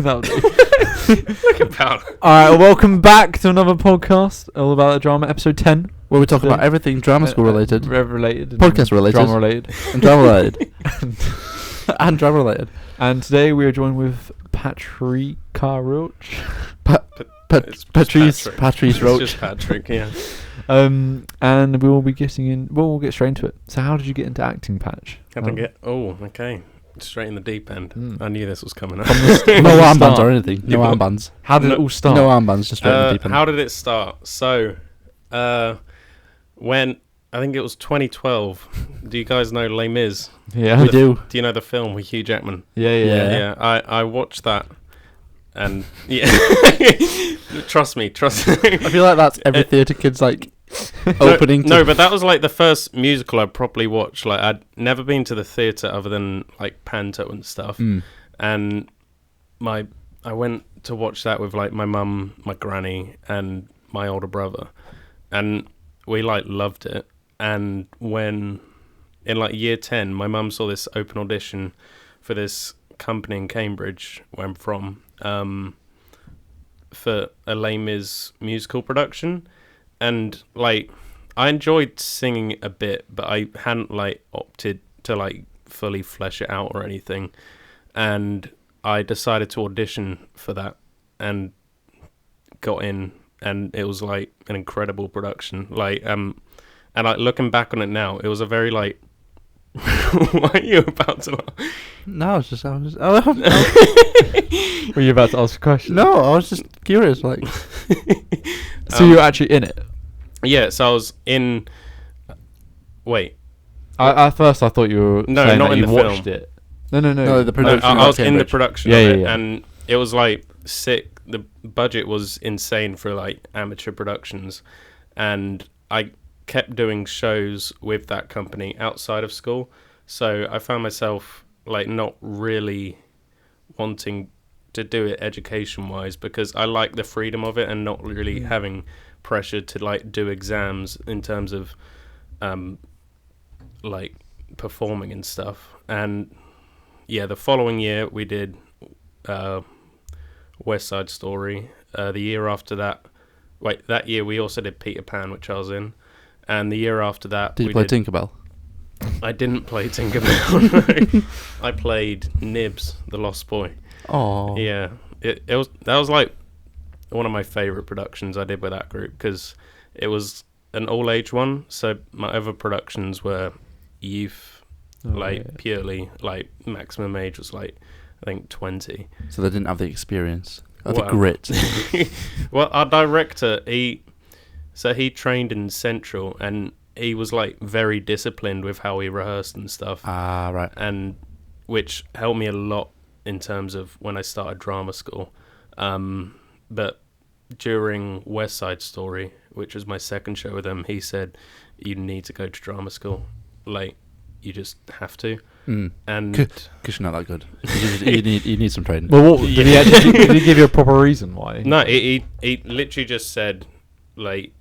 That'll do. Look about. Alright, welcome back to another podcast, all about the drama, episode 10. Where we talk about everything drama school related. Rev related. Podcast related. Drama related. And drama related. And drama related. And today we are joined with Patrica Roach. Patrice Roach. It's just Patrick, yeah. And we will be we'll get straight into it. So how did you get into acting, Patch? Okay. Straight in the deep end. I knew this was coming up. No armbands or anything. No armbands. How did it all start? No armbands, just straight in the deep end. How did it start? So, when I think it was 2012. Do you guys know Les Mis? Yeah, we do. Do you know the film with Hugh Jackman? Yeah. I watched that, and yeah, trust me. I feel like that's every theatre kid's like opening. No, but that was like the first musical I properly watched. Like I'd never been to the theatre other than like Panto and stuff, and I went to watch that with like my mum, my granny, and my older brother, and we like loved it. And when in like year 10, my mum saw this open audition for this company in Cambridge, where I'm from, for a Les Mis musical production. And like I enjoyed singing a bit, but I hadn't like opted to like fully flesh it out or anything. And I decided to audition for that and got in, and it was like an incredible production. Like and like looking back on it now, it was a very like why are you about to laugh? No, I was just Were you about to ask a question? No, I was just curious, like. So you're actually in it? Yeah, so I was in. Wait. At first I thought you were saying not that in you the watched film. it. No, the production. I was in the production of it, Yeah. and it was like sick. The budget was insane for like amateur productions, and I kept doing shows with that company outside of school. So I found myself like not really wanting to do it education wise, because I like the freedom of it and not really having pressure to like do exams in terms of like performing and stuff. And yeah, the following year we did West Side Story. The year after that, that year we also did Peter Pan, which I was in. And the year after that, Did you play Tinkerbell? I didn't play Tinkerbell. No. I played Nibs, the Lost Boy. Oh. Yeah, that was like one of my favorite productions I did with that group, because it was an all age one. So my other productions were youth, purely like maximum age was like I think 20. So they didn't have the experience, or the grit. Well, our director, he trained in Central, and he was like very disciplined with how he rehearsed and stuff. Ah, right. And which helped me a lot in terms of when I started drama school. But during West Side Story, which was my second show with him, he said, you need to go to drama school. Like, you just have to. And because you're not that good. You need some training. Well, did he give you a proper reason why? No, he literally just said, like,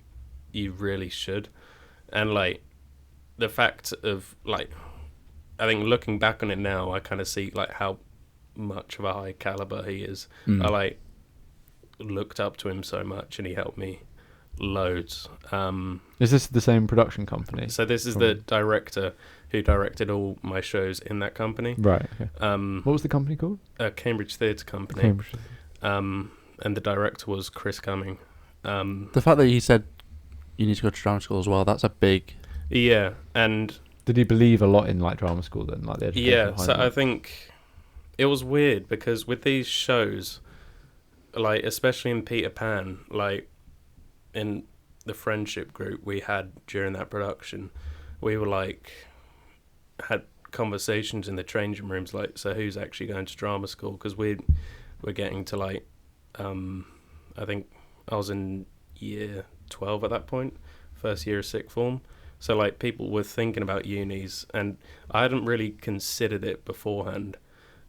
you really should. And like the fact of like, I think looking back on it now, I kind of see like how much of a high caliber he is. I like looked up to him so much, and he helped me loads. Is this the same production company? So this is the director who directed all my shows in that company. Right. Okay. What was the company called? Cambridge Theatre Company. Cambridge. And the director was Chris Cumming. The fact that he said you need to go to drama school as well, that's a big... Yeah, and... Did he believe a lot in like drama school then? Like the education behind so it? I think it was weird, because with these shows, like especially in Peter Pan, like in the friendship group we had during that production, we were like, had conversations in the changing rooms, like, so who's actually going to drama school? Because we're getting to like, I think I was in year 12 at that point, first year of sixth form. So like people were thinking about unis, and I hadn't really considered it beforehand.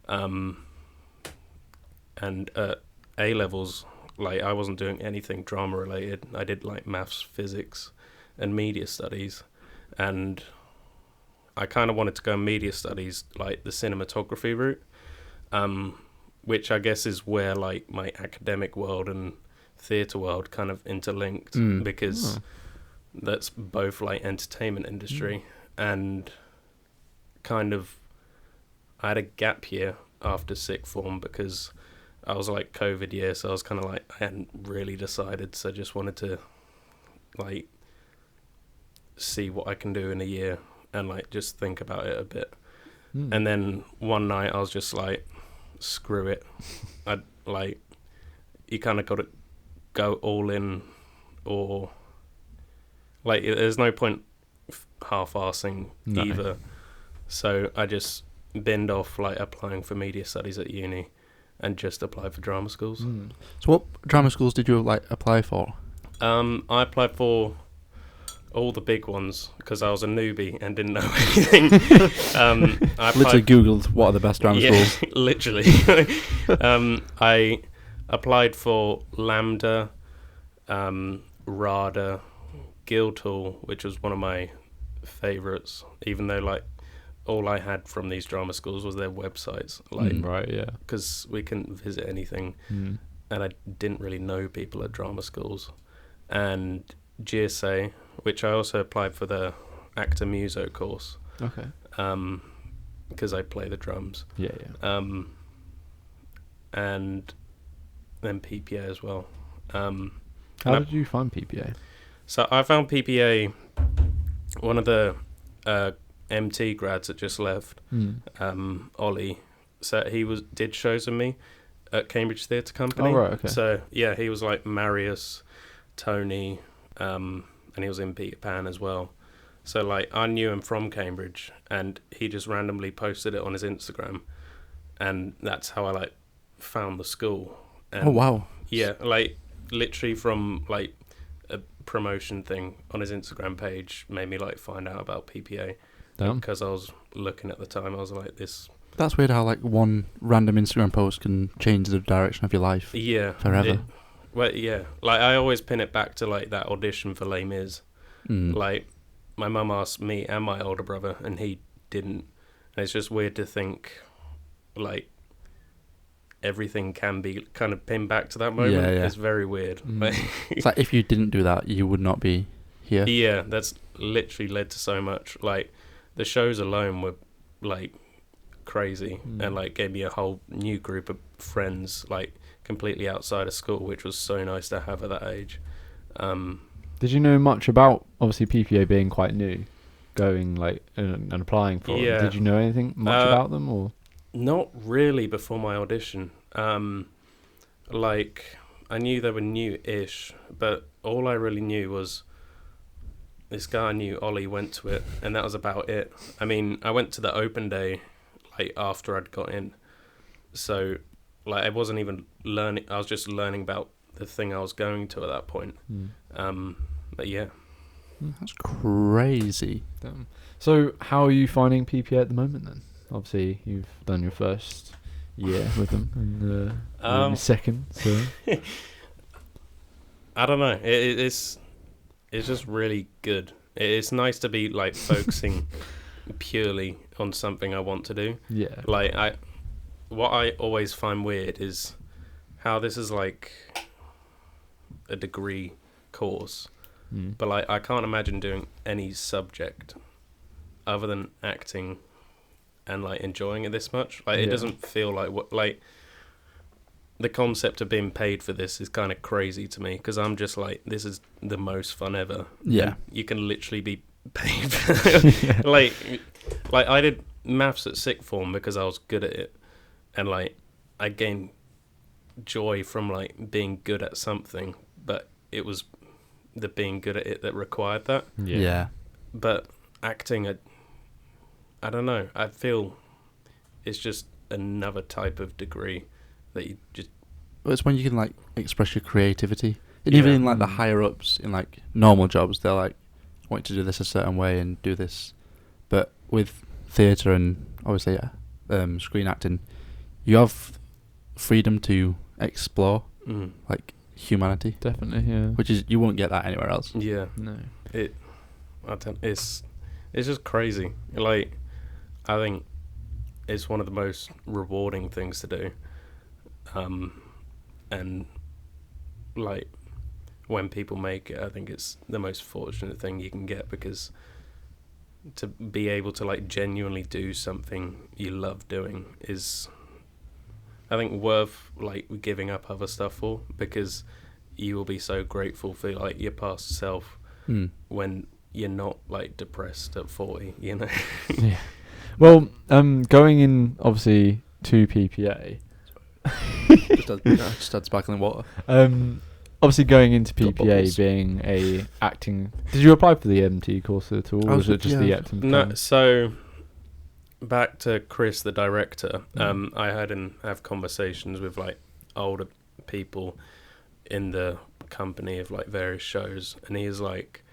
And at A levels, like I wasn't doing anything drama related. I did like maths, physics, and media studies, and I kind of wanted to go media studies, like the cinematography route. which I guess is where like my academic world and theatre world kind of interlinked because Oh. that's both like entertainment industry and kind of I had a gap year after sixth form because I was like COVID year, so I was kind of like I hadn't really decided, so I just wanted to like see what I can do in a year and like just think about it a bit. And then one night I was just like, screw it. I like you kind of got to go all in, or like there's no point half-arsing No. either. So I just binned off like applying for media studies at uni and just applied for drama schools. So what drama schools did you like apply for? I applied for all the big ones because I was a newbie and didn't know anything. I Literally applied, googled what are the best drama schools. literally. I applied for Lambda, RADA, Guildhall, which was one of my favourites, even though like all I had from these drama schools was their websites, like Right, yeah. because we couldn't visit anything, and I didn't really know people at drama schools. And GSA, which I also applied for the actor muso course, Okay. because I play the drums, Yeah, yeah. and then PPA as well. How did you find PPA? So I found PPA, one of the MT grads that just left, Ollie. So he did shows with me at Cambridge Theatre Company. Oh, right, okay. So yeah, he was like Marius, Tony, and he was in Peter Pan as well. So like I knew him from Cambridge, and he just randomly posted it on his Instagram, and that's how I like found the school. And Oh wow. yeah, like literally from like a promotion thing on his Instagram page made me like find out about PPA Damn. because I was looking at the time. I was like, this. That's weird how like one random Instagram post can change the direction of your life Yeah. forever. Well, yeah. Like I always pin it back to like that audition for Les Mis. Like my mum asked me and my older brother, and he didn't. And it's just weird to think like everything can be kind of pinned back to that moment. Yeah, yeah. It's very weird. It's like if you didn't do that, you would not be here. Yeah, that's literally led to so much. Like the shows alone were like crazy and like gave me a whole new group of friends like completely outside of school, which was so nice to have at that age. Did you know much about obviously PPA being quite new, going like and applying for Yeah. them? Did you know anything much about them or? Not really before my audition. Like I knew they were new-ish, but all I really knew was this guy I knew, Ollie, went to it, and that was about it. I mean, I went to the open day like after I'd got in, so like I wasn't even learning. I was just learning about the thing I was going to at that point. But yeah. That's crazy. Damn. So how are you finding PPA at the moment then? Obviously you've done your first year with them and you're in your second. So I don't know. It's just really good. It's nice to be like focusing purely on something I want to do. yeah. Like what I always find weird is how this is like a degree course, but like I can't imagine doing any subject other than acting and like enjoying it this much. Like it Yeah. doesn't feel like what like the concept of being paid for this is kind of crazy to me because I'm just like, this is the most fun ever. Yeah. And you can literally be paid for like I did maths at sixth form because I was good at it, and like I gained joy from like being good at something, but it was the being good at it that required that. Yeah. But acting, I don't know. I feel it's just another type of degree that you just. Well, it's when you can like express your creativity. And Yeah. even in like the higher ups in like normal jobs, they're like want you to do this a certain way and do this. But with theatre and obviously screen acting, you have freedom to explore like humanity, Definitely, yeah. which is you won't get that anywhere else. Yeah. No. It's just crazy. Like I think it's one of the most rewarding things to do. And like when people make it, I think it's the most fortunate thing you can get, because to be able to like genuinely do something you love doing is, I think, worth like giving up other stuff for, because you will be so grateful for like your past self when you're not like depressed at 40, you know. Yeah. Well, going in obviously to PPA. just had sparkling water. Obviously going into Got PPA bubbles. being a acting. Did you apply for the MT course at all, or was it just the acting? No, so back to Chris, the director. I had him have conversations with like older people in the company of like various shows, and he's like,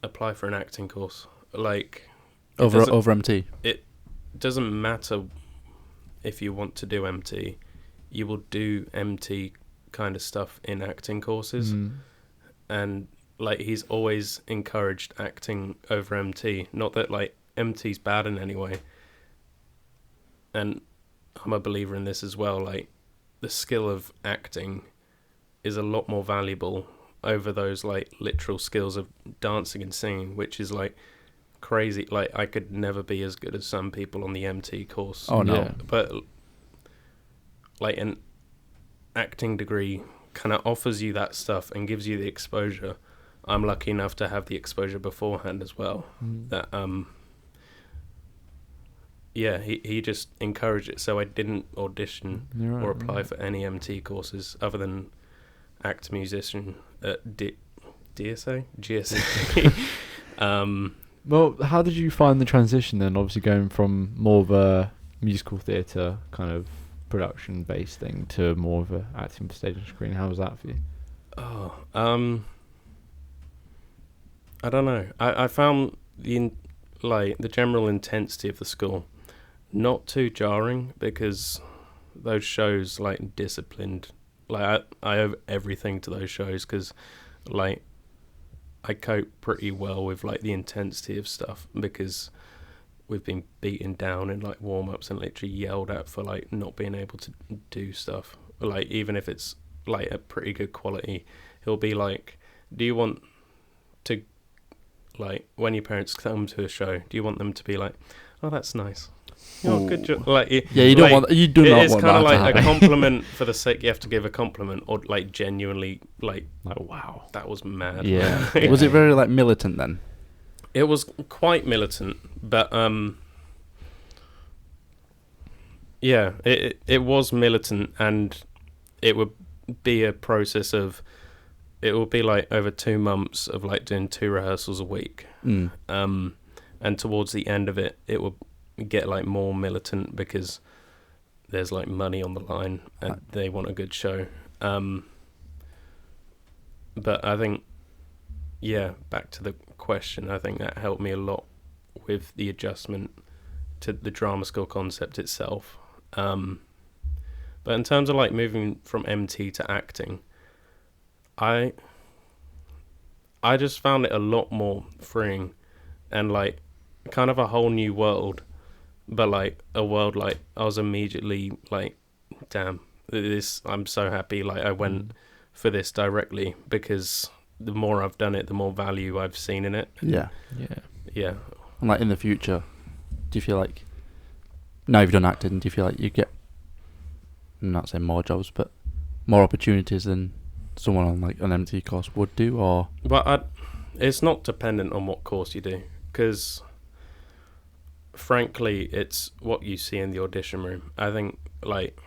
apply for an acting course. Like Over MT. It doesn't matter if you want to do MT, you will do MT kind of stuff in acting courses. And like he's always encouraged acting over MT. Not that like MT's bad in any way. And I'm a believer in this as well. Like the skill of acting is a lot more valuable over those like literal skills of dancing and singing, which is like crazy. Like I could never be as good as some people on the MT course. Oh no. Yeah. But like an acting degree kind of offers you that stuff and gives you the exposure. I'm lucky enough to have the exposure beforehand as well. That yeah, he just encouraged it, so I didn't audition or apply for any MT courses other than actor musician at GSA. Well, how did you find the transition then? Obviously going from more of a musical theatre kind of production based thing to more of a acting for stage and screen. How was that for you? I don't know. I found the general intensity of the school not too jarring, because those shows like disciplined. Like I owe everything to those shows, because like I cope pretty well with like the intensity of stuff, because we've been beaten down in like warm-ups and literally yelled at for like not being able to do stuff. Like even if it's like a pretty good quality, he'll be like, do you want to, like when your parents come to a show, do you want them to be like, oh that's nice, oh good job, like yeah, you don't want, you do not want that. It's kind of like a compliment for the sake you have to give a compliment, or like genuinely like wow, that was mad. Yeah. Was it very like militant then? It was quite militant, but yeah, it was militant, and it would be a process of, it will be like over 2 months of like doing 2 rehearsals a week. And towards the end of it, it will get like more militant, because there's like money on the line and they want a good show. But I think, yeah, back to the question, I think that helped me a lot with the adjustment to the drama school concept itself. But in terms of like moving from MT to acting, I just found it a lot more freeing, and like kind of a whole new world, but like a world like I was immediately like, damn, this, I'm so happy like I went for this directly, because the more I've done it, the more value I've seen in it. Yeah. And like in the future, do you feel like, now you've done acting, do you feel like you get, I'm not saying more jobs, but more opportunities than someone on like an MT course would do? Or but it's not dependent on what course you do, because frankly it's what you see in the audition room. I think like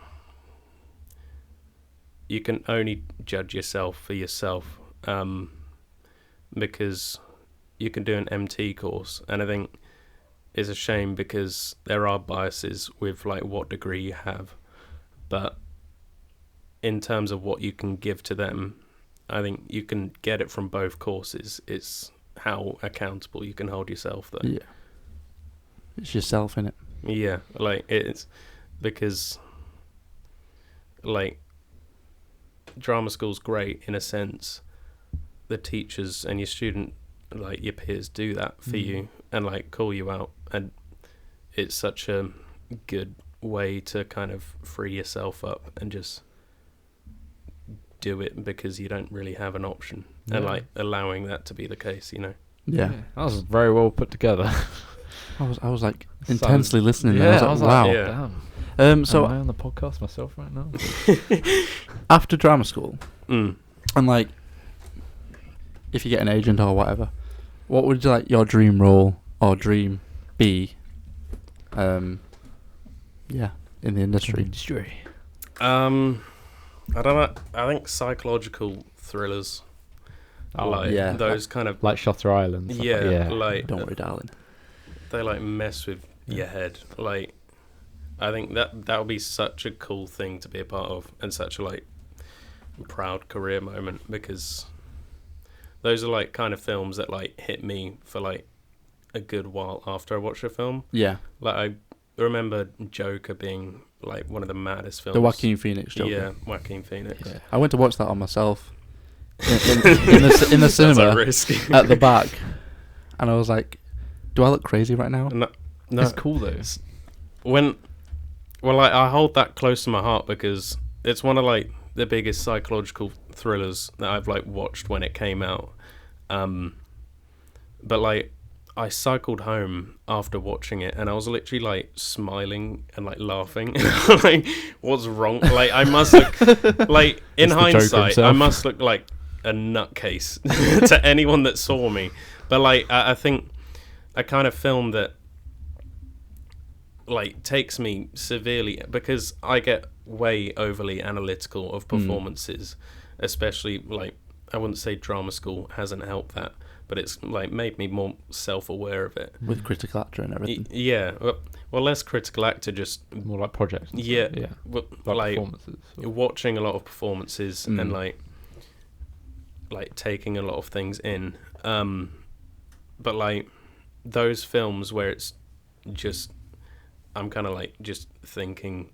you can only judge yourself for yourself, because you can do an MT course, and I think it's a shame because there are biases with like what degree you have, but in terms of what you can give to them, I think you can get it from both courses. It's how accountable you can hold yourself though. yeah, it's yourself, innit? Yeah, like it's because like drama school's great in a sense. The teachers and your student, like your peers, do that for you and like call you out, and it's such a good way to kind of free yourself up and just do it because you don't really have an option, and Yeah. like allowing that to be the case, you know. Yeah. That was very well put together. I was like Sounds- intensely listening. Yeah, There. I was like, wow. yeah. Damn. So Am I on the podcast myself right now? after drama school, Mm. and like, if you get an agent or whatever, what would like your dream role or dream be? Yeah, in the industry. I don't know. I think psychological thrillers, like yeah. those kind of, Like Shutter Island. Stuff yeah, like Don't worry, darling. they like mess with your head. Like, I think that would be such a cool thing to be a part of, and such a like proud career moment, because those are like kind of films that like hit me for like a good while after I watched a film. Yeah, Like, I remember Joker being like one of the maddest films. the Joaquin Phoenix Joker. Yeah, Joaquin Phoenix. Yeah. I went to watch that on myself in the That's cinema a risk. at the back, and I was like, "Do I look crazy right now?" No, no. It's cool though. I hold that close to my heart because it's one of like the biggest psychological thrillers that I've like watched when it came out. But like, I cycled home after watching it, and I was literally like smiling and like laughing. Like, what's wrong? Like, I must look like, in It's the Joker hindsight, I himself. must look like a nutcase to anyone that saw me. But like, I think a kind of film that like takes me severely, because I get way overly analytical of performances, especially like, I wouldn't say drama school hasn't helped that, but it's like made me more self-aware of it. With critical actor and everything. Yeah, well, less critical actor, just More like projects. And yeah, stuff. Yeah. well, Like, like performances. watching a lot of performances and Mm. like taking a lot of things in. But like those films where it's just, I'm kind of like just thinking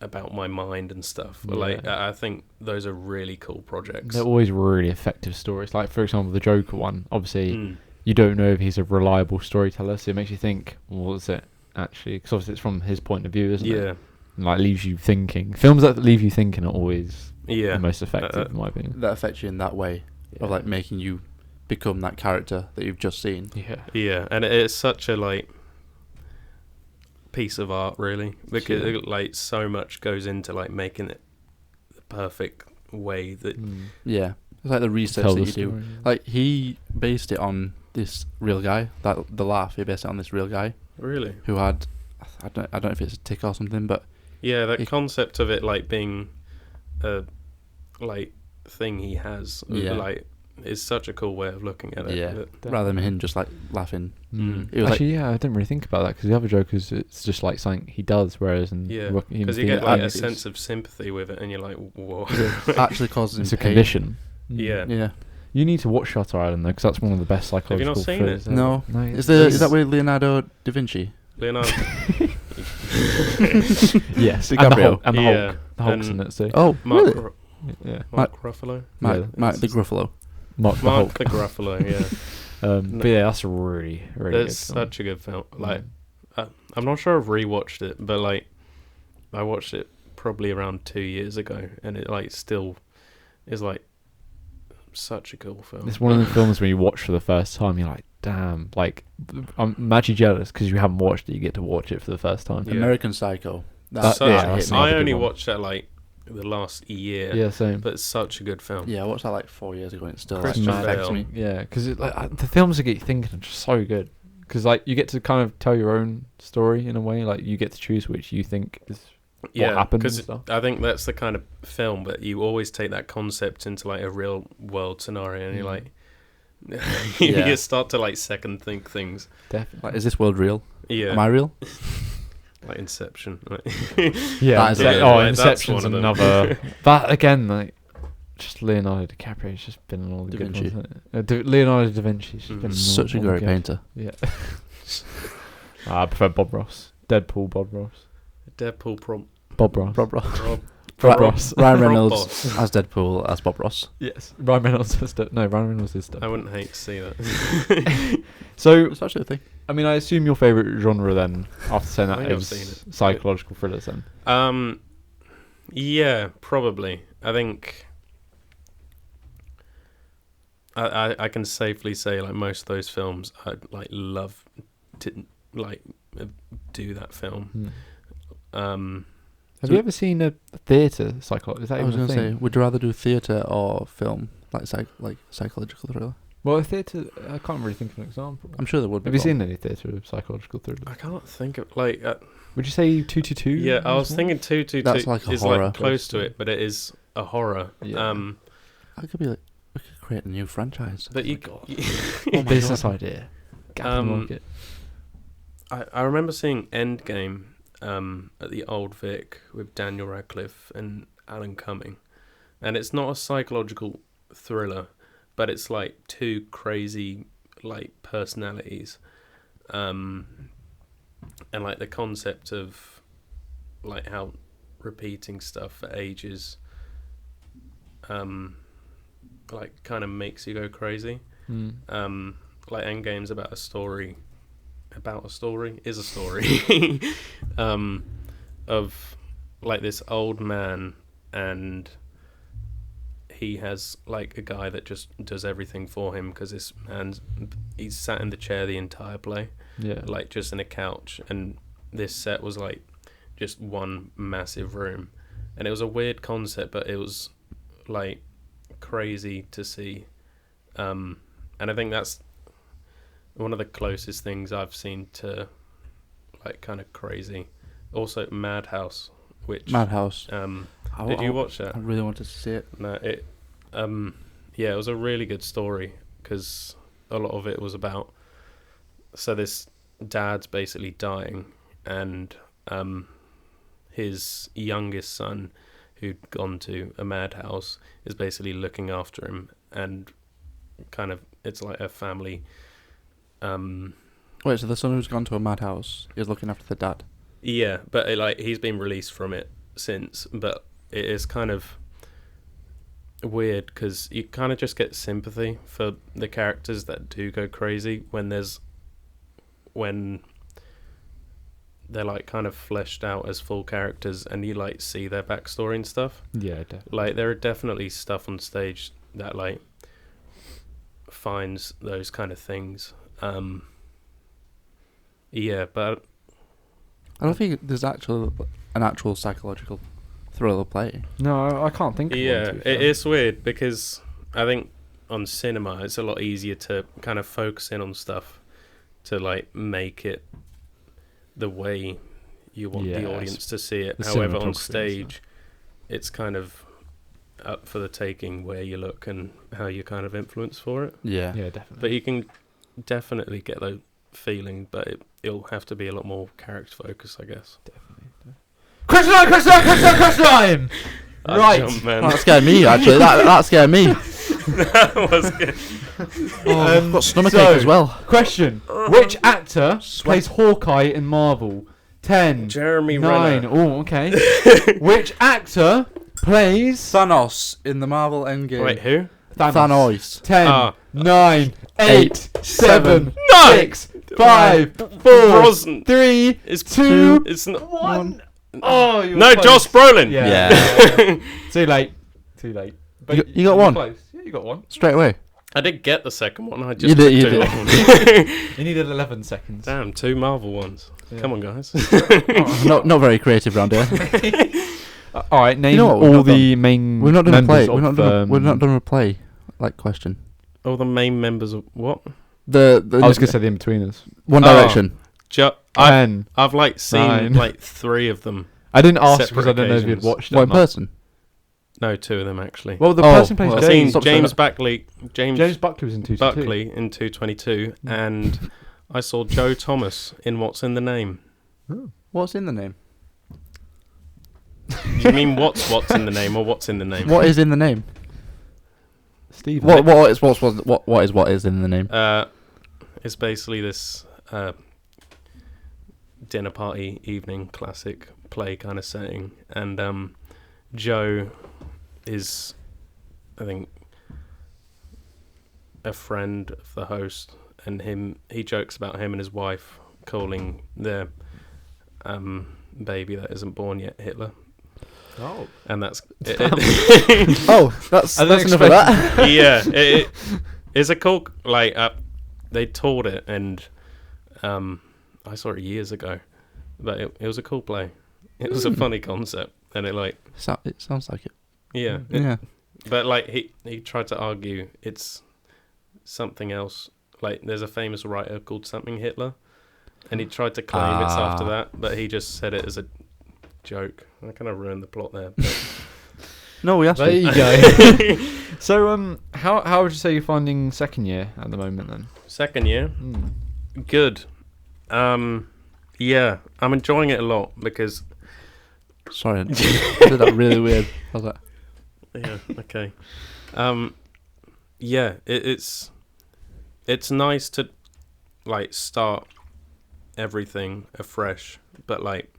about my mind and stuff. Yeah. Like, I think those are really cool projects. They're always really effective stories. Like, for example, the Joker one. Obviously, Mm. you don't know if he's a reliable storyteller, so it makes you think, well, what is it actually? Because obviously it's from his point of view, isn't it? Yeah, And, like, leaves you thinking. Films that leave you thinking are always yeah. the most effective, in my opinion. That affects you in that way of like making you become that character that you've just seen. Yeah. Yeah, and it's such a like piece of art, really, because Yeah. like so much goes into like making it the perfect way that. Yeah, it's like the research Tell that the you do. story. Like he based it on this real guy. That the laugh. He based it on this real guy Really? who had, I don't know if it's a tick or something, but Yeah, that It- concept of it like being a like thing he has, Yeah. like, is such a cool way of looking at it. yeah, That- rather than him just like laughing. Mm. It was Actually, yeah, I didn't really think about that because the other Jokers, it's just like something he does, whereas in Yeah, Joaquin because you Phoenix, get like a it's- sense of sympathy with it, and you're like, whoa. actually causes him It's a pain. condition. Yeah. Yeah. You need to watch Shutter Island though, because that's one of the best you psychological not seen thrillers it? ever. No. No, Is it's- that with Leonardo da Vinci? Leonardo. Yes, DiCaprio. and the Yeah, Hulk. The Hulk's in and it too. Oh, Mark, really? Ru- Yeah, Mark Ruffalo. Mark the Gruffalo. Mark the Mark Hulk. the Gruffalo. Yeah, But yeah, that's a really, really good it's film. such a good film. Like, Mm. I'm not sure I've rewatched it, but like, I watched it probably around 2 years ago, and it like still is like such a cool film. It's one of the films when you watch for the first time, you're like, damn, like, I'm actually jealous because you haven't watched it, you get to watch it for the first time. Yeah. American Psycho. That- Such- yeah, hit that's me. another I good only one. watched that like the last year, Yeah, same. but it's such a good film. Yeah, I watched that like 4 years ago and it still like, Christian affects Bale. me. Yeah, because like, the films that get you thinking are just so good. Because like you get to kind of tell your own story in a way. Like you get to choose which you think is Yeah, what happened and because stuff. I think that's the kind of film that you always take that concept into like a real world scenario, and you're like, Yeah. you start to like second think things. Definitely. Like, is this world real? Yeah, Am I real? like Inception. Like, Yeah, That is a good oh, one. Like, that's Inception's one of them. another. That again, like, just Leonardo DiCaprio's just been in all the Da good Vinci. ones. Isn't it? Leonardo da Vinci's just Mm. been in Such a all the great good. painter. Yeah. I prefer Bob Ross. Deadpool Bob Ross. Deadpool Bob Ross. Bob Ross. Rob, Bob Ri- Ross. Ryan Rob Reynolds Boss. as Deadpool as Bob Ross. Yes. Ryan Reynolds is no, Ryan Reynolds is stuff. I wouldn't hate to see that. So, It's actually a thing. I mean, I assume your favourite genre then, after saying I that, think I've is seen it. psychological thrillers then. Yeah, probably. I think I can safely say like most of those films I'd like love to like do that film. Have you ever seen a theatre psychology? Is that I even was a going to thing? say, would you rather do theatre or film, like psychological thriller? Well, a theatre, I can't really think of an example. I'm sure there would be. Have you seen any theatre of psychological thrillers? I can't think of like. Would you say 222? Yeah, I was thinking 222 That's like a is horror. like close to it, but it is a horror. Yeah. I could be like, we could create a new franchise. That you. What business idea? Gap in the market. I remember seeing Endgame at the Old Vic with Daniel Radcliffe and Alan Cumming, and it's not a psychological thriller, but it's like two crazy like personalities, and like the concept of like how repeating stuff for ages like kind of makes you go crazy. Like Endgame's about a story of like this old man, and he has like a guy that just does everything for him because this man's he's sat in the chair the entire play, like just in a couch, and this set was like just one massive room, and it was a weird concept, but it was like crazy to see, and I think that's one of the closest things I've seen to like kind of crazy. Also Madhouse, which Madhouse. Did you watch that? I really wanted to see it. No, it yeah, it was a really good story because a lot of it was about, so this dad's basically dying, and his youngest son, who'd gone to a madhouse, is basically looking after him, and kind of it's like a family. Wait, so the son who's gone to a madhouse is looking after the dad? Yeah, but like he's been released from it since, but it is kind of weird because you kind of just get sympathy for the characters that do go crazy when they're like kind of fleshed out as full characters and you like see their backstory and stuff. Yeah, definitely. Like there are definitely stuff on stage that like finds those kind of things. Yeah, but I don't think there's an actual psychological thriller play. No, I can't think of yeah, one. to be fair. it's weird because I think on cinema it's a lot easier to kind of focus in on stuff to like make it the way you want the audience to see it. The However, cinematography on and stage, it's kind of up for the taking where you look and how you kind of influence for it. Yeah. Yeah, definitely. But you can definitely get the feeling, but it'll have to be a lot more character focused, I guess. Question time! I Right. jumped, man. Oh, that scared me, actually. That scared me. That was good. I've got stomachache as well. Question: which actor plays Hawkeye in Marvel? 10, Jeremy 9. Renner. Oh, okay. Which actor plays Thanos in the Marvel Endgame. Wait, who? Thanos. 10, Ah. 9, 8, 7, No! 6, 5, 4, Brosnan. 3, It's 2, It's not. 1. Oh, you were No, close. Josh Brolin. Yeah. Too late. But You got one? Close. Yeah, you got one. Straight away. I did get the second one. I just You did, you took too did. long. You needed 11 seconds. Damn, 2 Marvel ones. Yeah. Come on, guys. Not very creative round here. All right, name You know what we've all not the main We're not done a members play. We're of, not done a play like question. All the main members of what? The I was going to say the in-betweeners. One Oh. Direction. I've like seen 9. like 3 of them. I didn't ask because Separate I don't know if you'd occasions. watched it. One or not. person. No, 2 of them actually. Well, the Oh, person plays well, I've Dave. seen Stop James saying James Buckley was in 222. Buckley in 222, and I saw Joe Thomas in What's in the Name. What's in the name? Do you mean what's in the name or what's in the name? What is in the name? Steve. What is in the name? It's basically this dinner party evening classic play kind of setting, and Joe is, I think, a friend of the host, and he jokes about him and his wife calling their baby that isn't born yet Hitler. Oh. and that's Oh, that's I didn't enough of that. yeah. It's a cool they toured it, and I saw it years ago, but it was a cool play. It was a funny concept, and it Sounds like it. yeah. Yeah. But like he tried to argue it's something else. Like there's a famous writer called something Hitler, and he tried to claim it's after that, but he just said it as a joke. I kind of ruined the plot there. But No, we asked There you. you go. So, how would you say you're finding second year at the moment then? second year, good. Yeah, I'm enjoying it a lot because Sorry, I did that really weird. I was like, yeah, okay. Yeah, it's nice to like start everything afresh, but like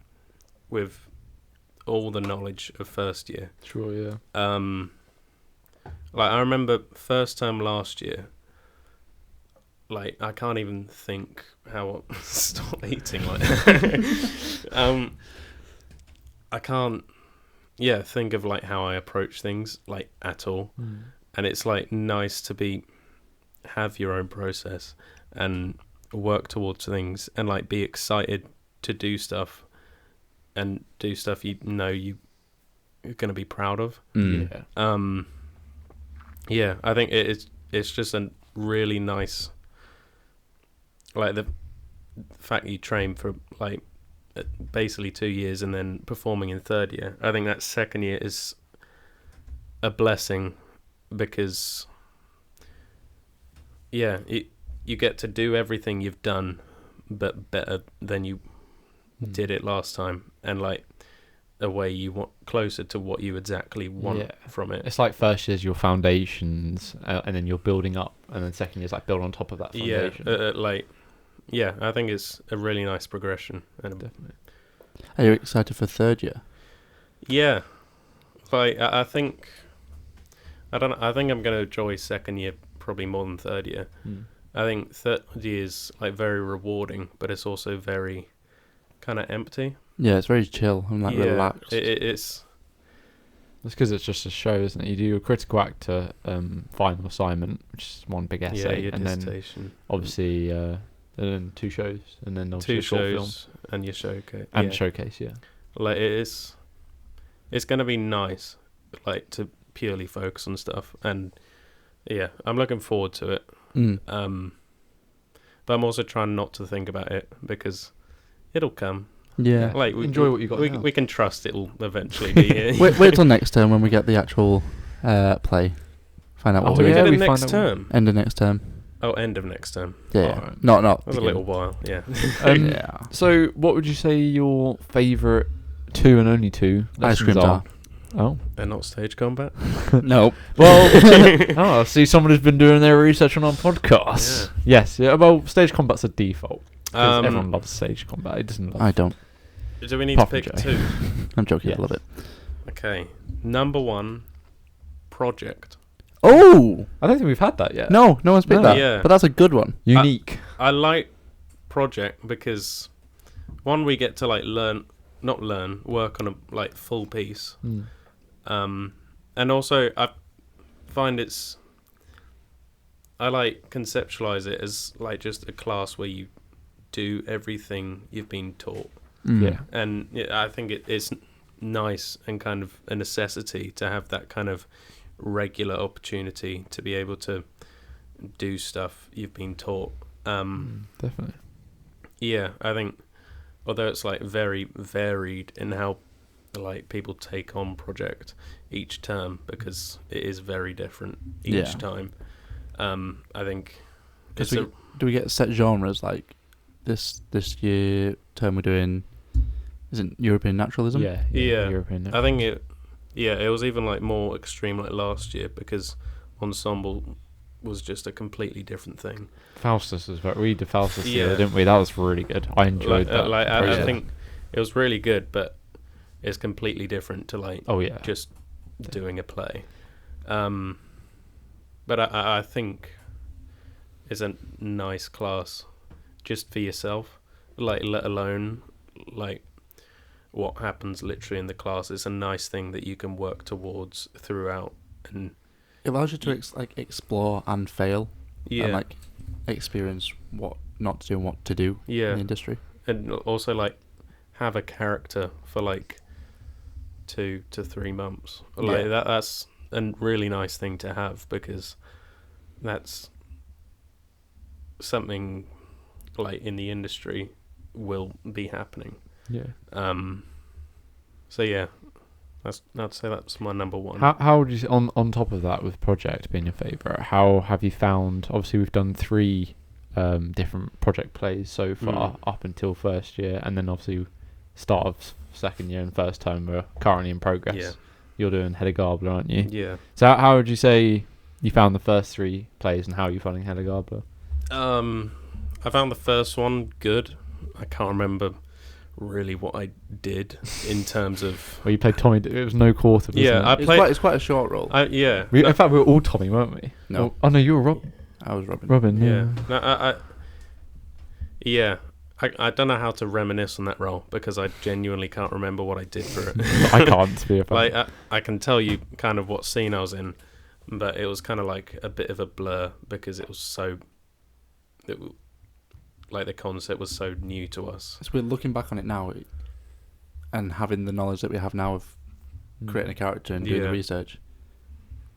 with all the knowledge of first year. Sure, yeah. Like I remember first term last year. Like I can't even think how I stop eating like that. I can't think of like how I approach things like at all. And it's like nice to have your own process and work towards things and like be excited to do stuff and do stuff you're going to be proud of. Yeah. Yeah, I think it's just a really nice, like the fact you train for like basically 2 years and then performing in third year. I think that second year is a blessing because you get to do everything you've done but better than you did it last time, and like a way you want closer to what you exactly want from it. It's like first year's your foundations, and then you're building up, and then second year's like build on top of that foundation. I think it's a really nice progression. And Definitely. are you excited for third year? yeah, like I think I'm going to enjoy second year probably more than third year. I think third year is like very rewarding, but it's also very kind of empty. Yeah, it's very chill and like relaxed. It's because it's just a show, isn't it? You do a critical actor final assignment, which is one big essay, your and then dissertation. obviously and then 2 shows, and then obviously Two a short film shows and your showcase. and showcase. Yeah, Like it's going to be nice, like to purely focus on stuff, and yeah, I'm looking forward to it. But I'm also trying not to think about it because it'll come. Yeah. Like enjoy what you got. We can trust it'll eventually be here. wait till next term when we get the actual play. Find out what Do we we get we it find next out term? end of next term. Oh, end of next term. Yeah. Alright. Not. That's a little while. Yeah. Yeah. So, what would you say your favourite 2 and only 2 Ice lessons creams are. Oh, And not stage combat. No. well, I see someone who's been doing their research on our podcast. Yes, yeah. Well, stage combat's a default. 'Cause everyone loves stage combat. It doesn't love. I don't. Do we need Apart to from pick Joe. 2? I'm joking. Yes. I love it. Okay. Number 1, project. Oh I don't think we've had that yet. no one's picked No. that. Yeah. But that's a good one. Unique. I like project because one, we get to like work on a like full piece. And also I find I like conceptualize it as like just a class where you do everything you've been taught. Yeah. And I think it's nice and kind of a necessity to have that kind of regular opportunity to be able to do stuff you've been taught. Definitely. Yeah, I think although it's like very varied in how like people take on project each term because it is very different each time. I think it's do we get set genres like this year term we're doing? Isn't European naturalism? Yeah. European. I think it was even like more extreme like last year because ensemble was just a completely different thing. Faustus as well. We did Faustus together, didn't we? That was really good. I enjoyed that. I think it was really good, but it's completely different to like just doing a play. But I think it's a nice class just for yourself, like let alone like what happens literally in the class. It's a nice thing that you can work towards throughout, and It allows you to explore and fail, yeah, and like experience what not to do and what to do yeah, in the industry. and also like have a character for like 2 to 3 months. Like Yeah. that's a really nice thing to have, because that's something like in the industry will be happening. Yeah. So yeah, I'd say that's my number one. How would you on top of that, with Project being your favourite, how have you found? Obviously, we've done 3 different project plays so far up until first year, and then obviously start of second year and first term we're currently in progress. Yeah. You're doing Hedda Gabler, aren't you? Yeah. So how would you say you found the first 3 plays, and how are you finding Hedda Gabler? I found the first one good. I can't remember really what I did in terms of. Well, you played Tommy. It was no quarter. Wasn't Yeah, it? It's quite a short role. Yeah. In fact, we were all Tommy, weren't we? No. Oh no, you were Robin. I was Robin. Robin. Yeah. Yeah. No, I don't know how to reminisce on that role, because I genuinely can't remember what I did for it. I can't, to be fair. Like I can tell you kind of what scene I was in, but it was kind of like a bit of a blur, because it was so. Like the concept was so new to us. So we're looking back on it now, and having the knowledge that we have now of creating a character and doing the research.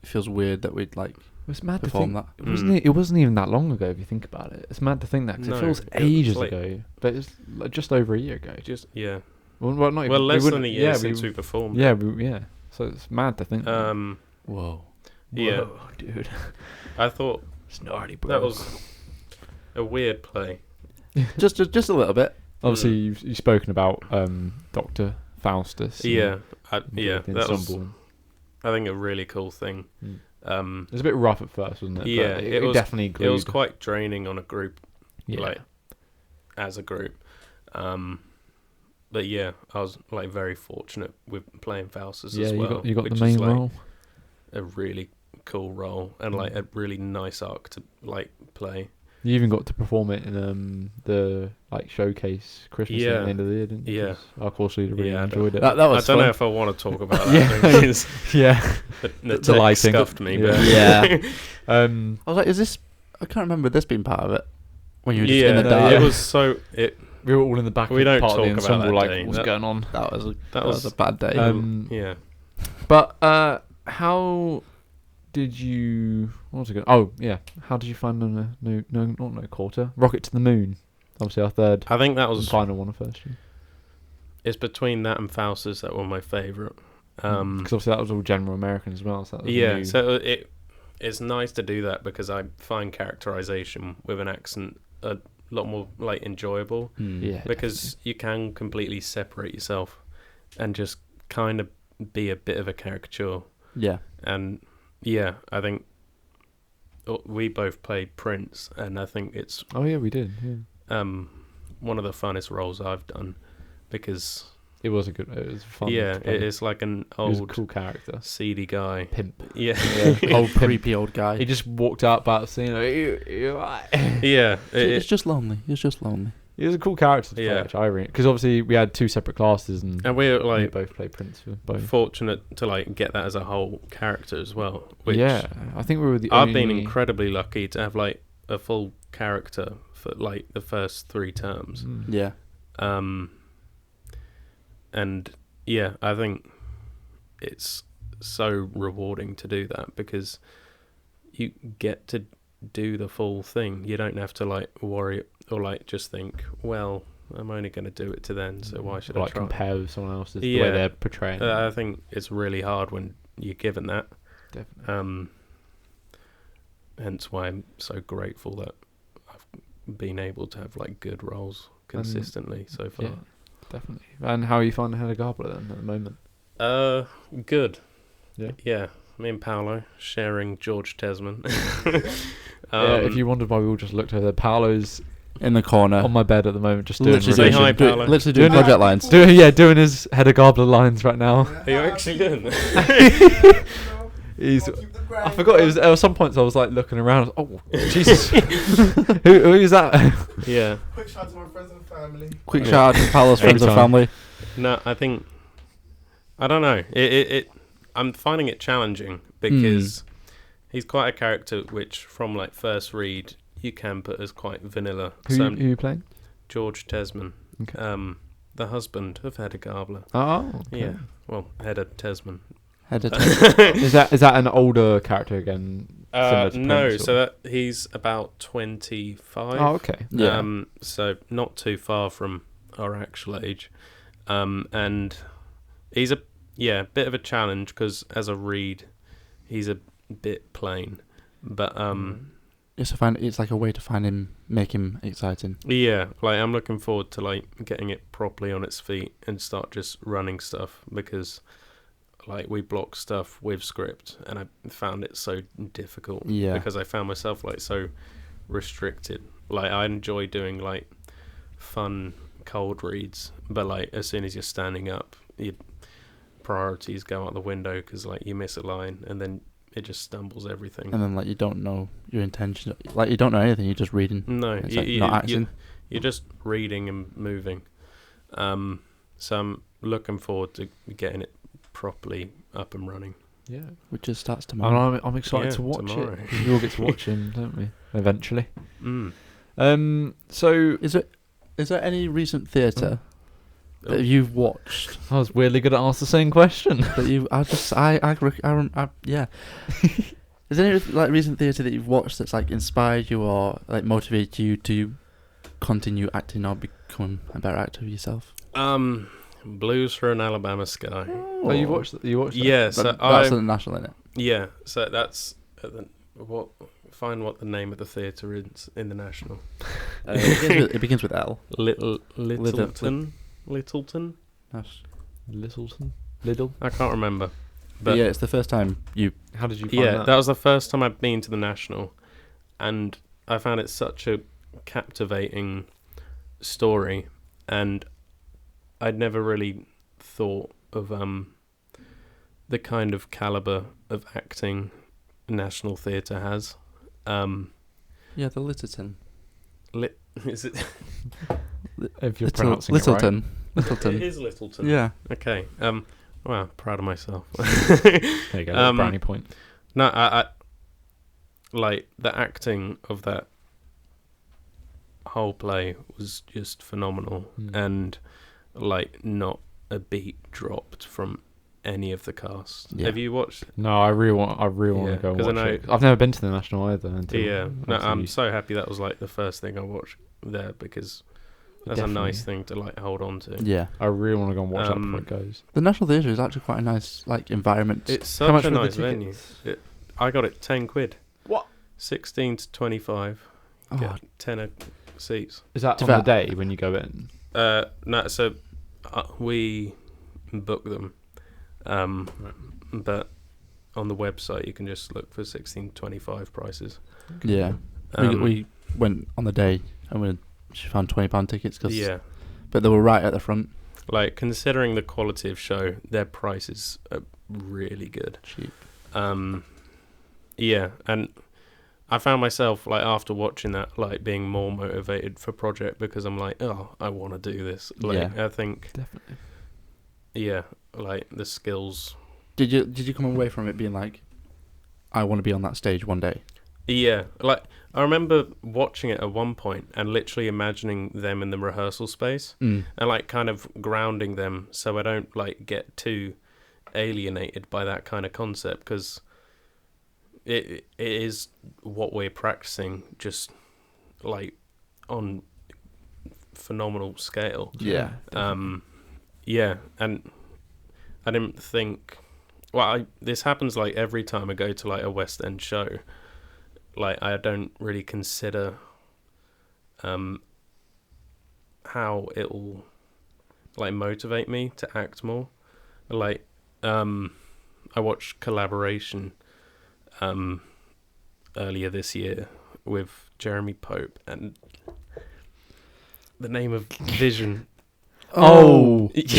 It feels weird that we'd like It's mad to perform think that. it wasn't even that long ago if you think about it. It's mad to think that, 'cause No, it feels it was ages like- ago, but it's like just over a year ago. Yeah. Well, not even, Well, we less than wouldn't- a year yeah, since we performed. Yeah, yeah. So it's mad to think. Whoa. Yeah. Whoa, dude. I thought It's gnarly, bro. that was a weird play. just a little bit. Obviously, you've spoken about Dr. Faustus. Yeah. The That was, ensemble. I think, a really cool thing. It was a bit rough at first, wasn't it? Yeah, But it was definitely glued. It was quite draining on a group, Yeah. like as a group. But yeah, I was like very fortunate with playing Faustus as well. you got which the main is, like, role. a really cool role, and like a really nice arc to like play. You even got to perform it in the like showcase Christmas at the end of the year, didn't you? Yeah. 'Cause our course leader really Yeah, I enjoyed it. That was I don't fun. know if I want to talk about that. Yeah. Because Yeah. the The lighting. scuffed me. Yeah. But Yeah. I I was like, is this? I can't remember this being part of it. When you were just yeah, in the no, dark. it was so. we were all in the back. We of don't part of the talk about ensemble, that like day. what's That- going on. That was was a bad day. Yeah. But how did you? What was it going? Oh yeah, how did you find no quarter? Rocket to the Moon. Obviously our third I think that and was. final one of first year. It's between that and Faustus that were my favourite. Because obviously that was all general American as well. So that was Yeah, new. so it's nice to do that, because I find characterization with an accent a lot more like enjoyable, yeah, because you can completely separate yourself and just kind of be a bit of a caricature. Yeah. And yeah, I think we both played Prince, and I think it's Oh yeah, we did. Yeah. one of the funnest roles I've done, because It was a good. It was fun. yeah, to play. it is like an He was a old cool character. seedy guy. Pimp. Yeah, Old pimp. Creepy old guy. He just walked out about the scene. Like, you right? yeah. It's just lonely. It's just lonely. He was a cool character to play, Yeah. actually, I really. Because obviously we had 2 separate classes, and And we're we like both played Prince for both. fortunate to like get that as a whole character as well. Which Yeah, I think we were the I've only. been incredibly lucky to have like a full character for like the first 3 terms. Mm. Yeah. And yeah, I think it's so rewarding to do that, because you get to do the full thing. You don't have to like worry or like just think, well, I'm only going to do it to then, so why should I like try? compare with someone else's the Yeah. way they're portraying. I think it's really hard when you're given that. Definitely. Hence why I'm so grateful that I've been able to have like good roles consistently so far. Yeah, definitely. And how are you finding Hedda Gabler then at the moment? Good. Yeah. Yeah. Me and Paolo sharing George Tesman. Yeah, if you wondered why we all just looked over there, Paolo's In the corner. on my bed at the moment, just doing Literally Say revision. hi, Paolo. Literally doing Doing project lines. doing his Hedda Gabler lines right now. Are you actually doing that? He's. I forgot. It was at some points I was like looking around. I was, oh Jesus! who is that? Yeah. Quick shout out to my friends and family. Quick shout out to Paolo's friends and Anytime. family. No, I think I don't know. I'm finding it challenging because he's quite a character which, from like first read, you can put as quite vanilla. Who you playing? George Tesman, Okay. the husband of Hedda Gabler. Oh, okay. Yeah, well, Hedda Tesman. Is that an older character again? similar to No, Prince, so or- that he's about 25. Oh, okay. Yeah. So not too far from our actual age. And he's a bit of a challenge because as a read, he's a bit plain. But It's like a way to make him exciting. yeah, like I'm looking forward to like getting it properly on its feet and start just running stuff because like we block stuff with script and I found it so difficult Yeah. because I found myself like so restricted. Like I enjoy doing like fun cold reads, but like as soon as you're standing up, your priorities go out the window because like you miss a line and then it just stumbles everything. And then like you don't know your intention. Like you don't know anything. You're just reading. No, It's like not acting. you're just reading and moving. So I'm looking forward to getting it properly up and running. Yeah. Which just starts tomorrow. And I'm excited Yeah, to watch tomorrow. it. We all get to watch him, don't we? Eventually. Mm. So Is there any recent theatre Oh. that you've watched I was weirdly good at ask the same question. that you? Yeah. Is there any like recent theatre that you've watched that's like inspired you or like motivated you to continue acting or become a better actor yourself? Blues for an Alabama Sky. Oh, you watched that? Yeah, so That's the national, innit? yeah, so that's find what the name of the theatre is in the National. It begins with L. Littleton. That's- Lidl. I can't remember. But But yeah, it's the first time you. How did you find yeah, that? that was the first time I'd been to the National, and I found it such a captivating story, and I'd never really thought of the kind of caliber of acting National Theatre has. Yeah, the Littleton. Is it? If you're pronouncing it Littleton. It Littleton. is Littleton. Yeah. Okay. Wow, proud of myself. right. There you go. Brownie point. No, I like the acting of that whole play was just phenomenal, and like not a beat dropped from any of the cast. Yeah. Have you watched? No, I really want Yeah, to go and 'cause I watch know- it. I've never been to the National either. Until Yeah, no, obviously I'm so happy that was like the first thing I watched there because that's a nice thing to like hold on to. Yeah. I really want to go and watch that before it goes. The National Theatre is actually quite a nice like environment. It's How much such a were the nice venue. tickets? I got it £10. What? 16 to 25. Oh, Get 10 seats. Is that To on the that- day when you go in? No, so we book them, but on the website you can just look for 16-25 prices. yeah. We went on the day and we found £20 tickets but they were right at the front. like considering the quality of show, their prices are really good. Cheap. Yeah, and I found myself like after watching that like being more motivated for project because I'm like, oh, I want to do this. Like I think Definitely. yeah, like the skills. Did you come away from it being like, I want to be on that stage one day? Yeah, like I remember watching it at one point and literally imagining them in the rehearsal space and like kind of grounding them so I don't like get too alienated by that kind of concept because it is what we're practicing just like on phenomenal scale. Yeah. Yeah, and I didn't think. Well, this happens like every time I go to like a West End show. Like I don't really consider how it'll like motivate me to act more. Like I watched Collaboration earlier this year with Jeremy Pope and the name of Vision. Oh. What's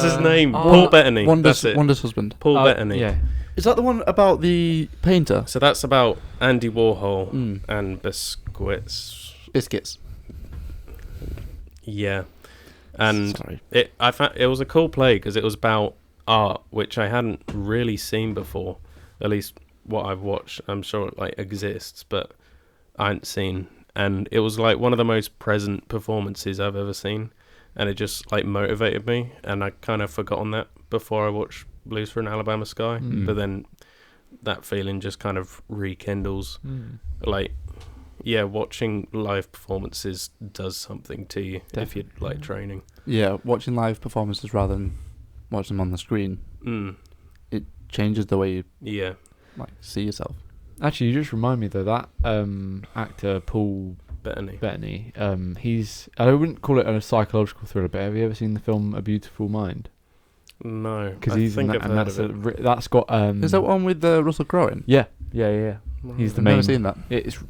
his name? Paul Bettany. That's it. Wanda's husband. Paul Bettany. Yeah. Is that the one about the painter? So that's about Andy Warhol Mm. and biscuits. Biscuits. Yeah. And Sorry. I found it was a cool play because it was about art, which I hadn't really seen before. At least what I've watched, I'm sure it like exists, but I hadn't seen. And it was like one of the most present performances I've ever seen, and it just like motivated me. And I kind of forgotten that before I watched Blues for an Alabama Sky, but then that feeling just kind of rekindles. Like, yeah, watching live performances does something to you if you're like training. Yeah, watching live performances rather than watching them on the screen, it changes the way you like see yourself. Actually, you just remind me though that actor Paul Bettany. He's, I wouldn't call it a psychological thriller, but have you ever seen the film A Beautiful Mind? No, Because he's in that, and that's got Is that one with Russell Crowe in? Yeah. He's the I've main. never seen that. It's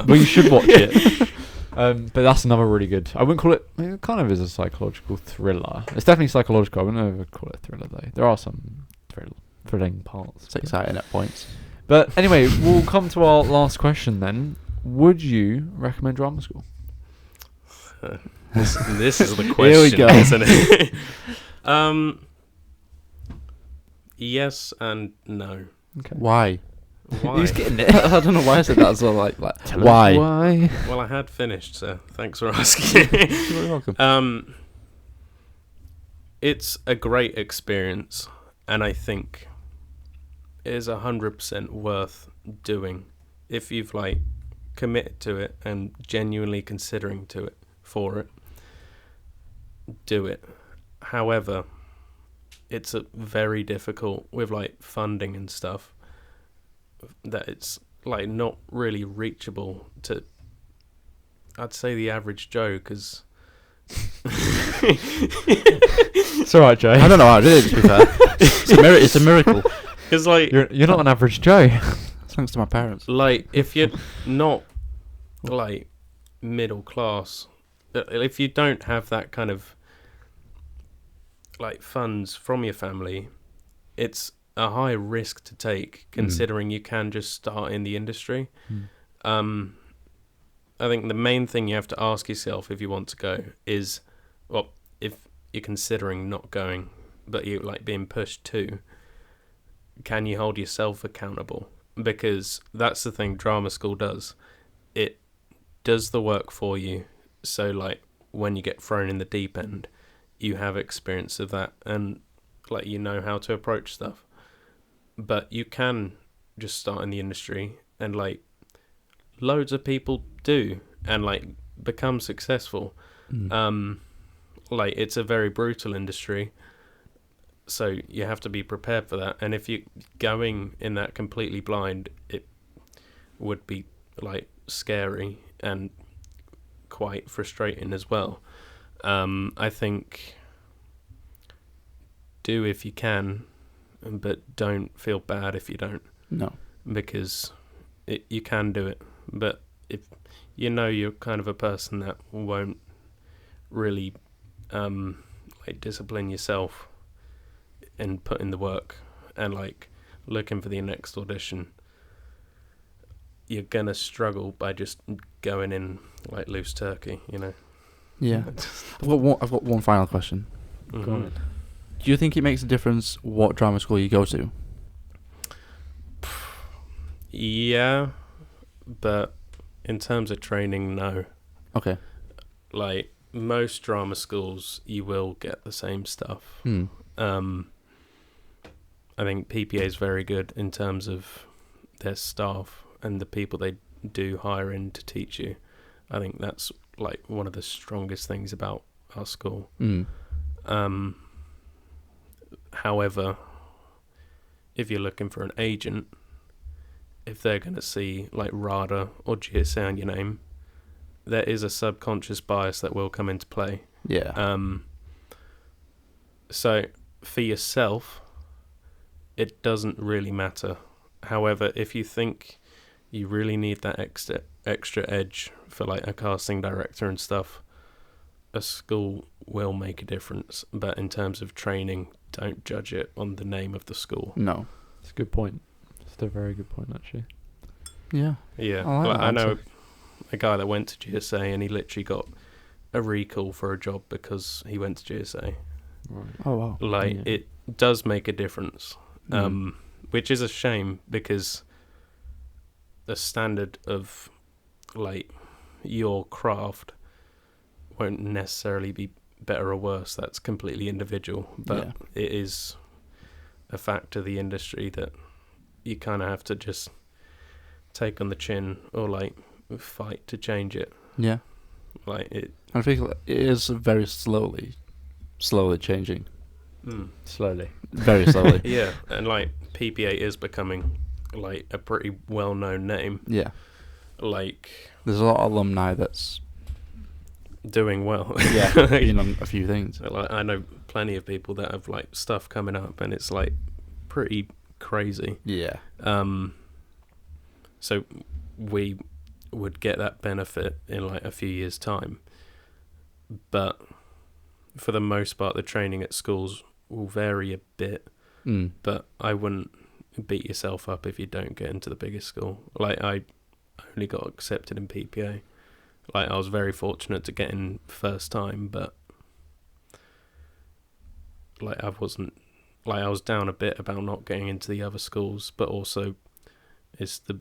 well, you should watch it. But that's another really good. I wouldn't call it. I mean, it kind of is a psychological thriller. It's definitely psychological. I wouldn't ever call it a thriller though. There are some thrilling parts. It's exciting at points. But anyway, we'll come to our last question then. Would you recommend drama school? This is the question. Here we go. Isn't it? Yes and no. Okay. Why? Why? He's getting it. I don't know why I said that as well. Like Tell us why? Why? Well, I had finished, so thanks for asking. You're very welcome. It's a great experience, and I think it is 100% worth doing if you've like committed to it and genuinely considering for it. Do it. However, it's very difficult with like funding and stuff, that it's like not really reachable to, I'd say, the average Joe, because It's alright, Joe. I don't know how it is, to be fair. It's a miracle. it's like You're not an average Joe. Thanks to my parents. like if you're not like middle class, if you don't have that kind of like funds from your family, it's a high risk to take, considering you can just start in the industry. I think the main thing you have to ask yourself if you want to go is, well, if you're considering not going but you're like being pushed to, can you hold yourself accountable? Because that's the thing drama school does. It does the work for you, so like when you get thrown in the deep end, you have experience of that and like you know how to approach stuff. But you can just start in the industry, and like loads of people do, and like become successful. Like it's a very brutal industry, so you have to be prepared for that. And if you're going in that completely blind, it would be like scary and quite frustrating as well. I think do if you can, but don't feel bad if you don't. No. Because you can do it. But if you know you're kind of a person that won't really like discipline yourself and put in the work and like looking for the next audition, you're gonna struggle by just going in like loose turkey, you know. Yeah. I've got one final question. Mm-hmm. Do you think it makes a difference what drama school you go to? Yeah, but in terms of training, no. Okay. Like most drama schools, you will get the same stuff. I think PPA is very good in terms of their staff and the people they do hire in to teach you. I think that's like one of the strongest things about our school. However, if you're looking for an agent, if they're going to see like RADA or GSA on your name, there is a subconscious bias that will come into play. Yeah. So for yourself, it doesn't really matter. However, if you think you really need that extra edge for like a casting director and stuff, a school will make a difference. But in terms of training, don't judge it on the name of the school. No. It's a good point. It's a very good point, actually. Yeah. Yeah. I like that I know answer. a guy that went to GSA and he literally got a recall for a job because he went to GSA. Right. Oh wow. Like Yeah. it does make a difference, Mm. which is a shame because the standard of like your craft won't necessarily be better or worse. That's completely individual, but Yeah. it is a fact of the industry that you kind of have to just take on the chin or like fight to change it. Yeah. Like it. I think it is very slowly changing. Slowly. Very slowly. Yeah, and like PPA is becoming like a pretty well-known name. Yeah. Like There's a lot of alumni that's doing well. been on a few things. Like I know plenty of people that have like stuff coming up, and it's like pretty crazy. Yeah. So we would get that benefit in like a few years' time, but for the most part, the training at schools will vary a bit. Mm. But I wouldn't beat yourself up if you don't get into the biggest school. Like I only got accepted in PPA. Like I was very fortunate to get in first time, but like I wasn't. Like I was down a bit about not getting into the other schools, but also it's the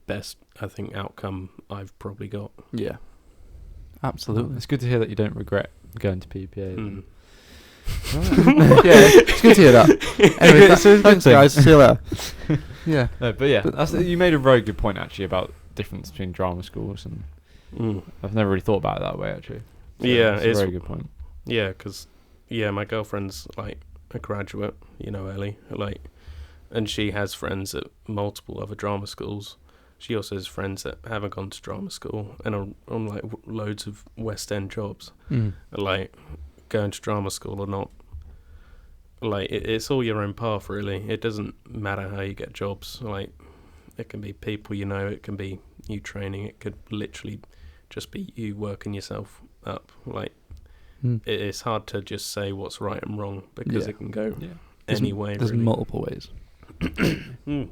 best I think outcome I've probably got. Yeah. Absolutely. It's good to hear that you don't regret going to PPA. Mm. Yeah, it's good to hear that. Anyway, It's a good thanks thing. guys. See you later. Yeah. No, but yeah, you made a very good point actually about difference between drama schools, and I've never really thought about it that way actually. So Yeah, it's a very good point. Yeah, because my girlfriend's like a graduate, Ellie, like, and she has friends at multiple other drama schools. She also has friends that haven't gone to drama school and are on like loads of West End jobs. Like going to drama school or not, like it's all your own path really. It doesn't matter how you get jobs. Like it can be people it can be you training, it could literally just be you working yourself up. Like it's hard to just say what's right and wrong because it can go any way. There's really. multiple ways. Mm.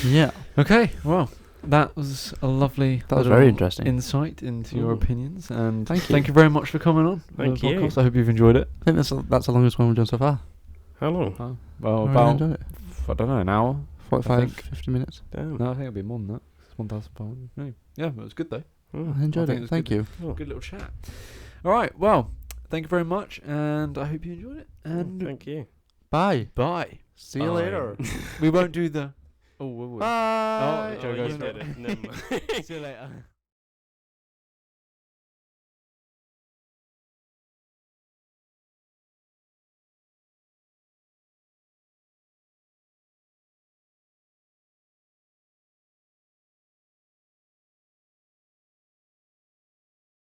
Yeah. Okay, well, that was a lovely That was little very interesting. insight into your opinions, and Thank you. very much for coming on. Thank the you. podcast. I hope you've enjoyed it. I think that's the longest one we've done so far. How long? Well, I really about enjoyed it. I don't know, an hour. 45, think- 50 minutes. Damn. No, I think it'll be more than that. It's 1,500. No. Yeah, but it was good though. Mm. I enjoyed think it it. was Thank good. you. Good little chat. All right. Well, thank you very much, and I hope you enjoyed it. And Thank you. Bye. bye. See you Bye. later. We won't do the. Oh, will we? Bye. Joe goes you for did it. it. Never mind. See you later.